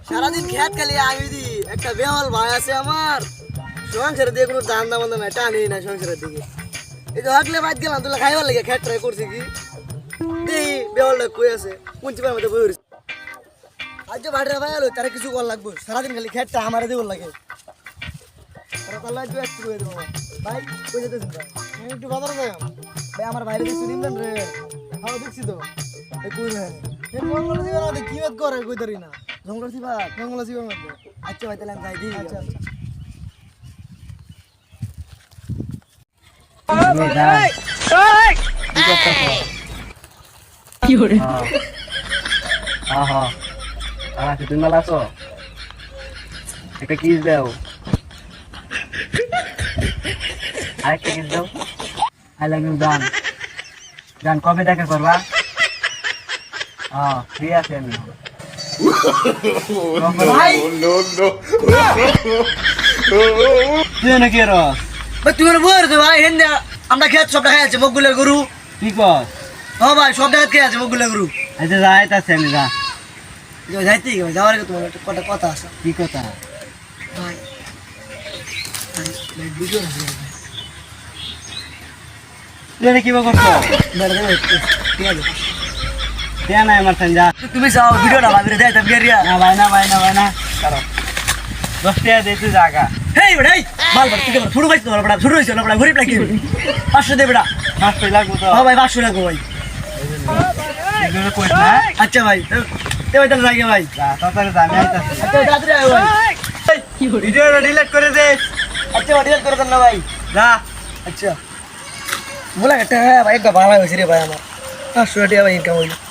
সারাদিন খেত খালি আমি দি একটা বেওয়াল ভাই আছে আমার সংসারের দিকে কোনো দান দাম নাই টানি না সংসারের দিকে এই যে হাগলে বাদ গেলাম তোলা খাইবার লাগে খেত ট্রাই করছি কি দেই বেওয়ালটা কই আছে কোন চিপার মধ্যে বই রইছে আজ যে বাড়ির ভাই আলো তারা কিছু কর লাগবে সারাদিন খালি খেতটা আমারে দেব লাগে তারা তাহলে আজ একটু করে দেবো ভাই কই যেতেছেন ভাই আমি একটু বাজারে যাই ভাই আমার বাইরে দেখছি নিলেন রে হ্যাঁ দেখছি তো এই কই রে এই মঙ্গল দিবা না কি বাত করে কই ধরি না জঙ্গল দিবার মধ্যে আচ্ছা ভাই তাহলে আমি যাই দিই আচ্ছা আচ্ছা কি করে তুমি ভালো আছো একটা কিস দাও আরেকটা কিস দাও আই লাভ ইউ জান জান কবে দেখা করবা ফ্রি আছে আমি ভাই তুই নাকি রস ভাই তুমি বল রে ভাই হেন আমরা খেত সব দেখা যাচ্ছে মগুলের গরু কি কর হ্যাঁ ভাই সব দেখা খেয়ে আছে মগুলের গরু আচ্ছা যাইতাছে আমি যা যাইতে কি ভাই যাওয়ার আগে তোমার একটা কটা কথা আছে কি কথা ভাই ভিডিও তুই কি করছো ঠিক আছে দেয়া নাই আমার যা তুমি যাও ভিডিওটা ভাবিরে দেয় তাম গেরিয়া না ভাই না কারো 10 টাকা দে তুই জায়গা হেই ভাই মাল বড় তুই ফুড়ু বাইছ না বড় ফুড়ু হইছ না বড় গরিব লাগি 500 দে বড়া 500 লাগবো তো হ্যাঁ ভাই 500 লাগবে ভাই এগুলো কইছ না আচ্ছা ভাই তে ভাই তাহলে লাগে ভাই যা তাড়াতাড়ি জানি আইতাছি আচ্ছা তাড়াতাড়ি আয় ভাই কি করে ভিডিওটা ডিলিট করে দে আচ্ছা ডিলিট করে দেন না ভাই যা আচ্ছা বলা একটা ভাই একটা ভালো হয়েছে রে ভাই আমার 500 টাকা ভাই ইনকাম হইল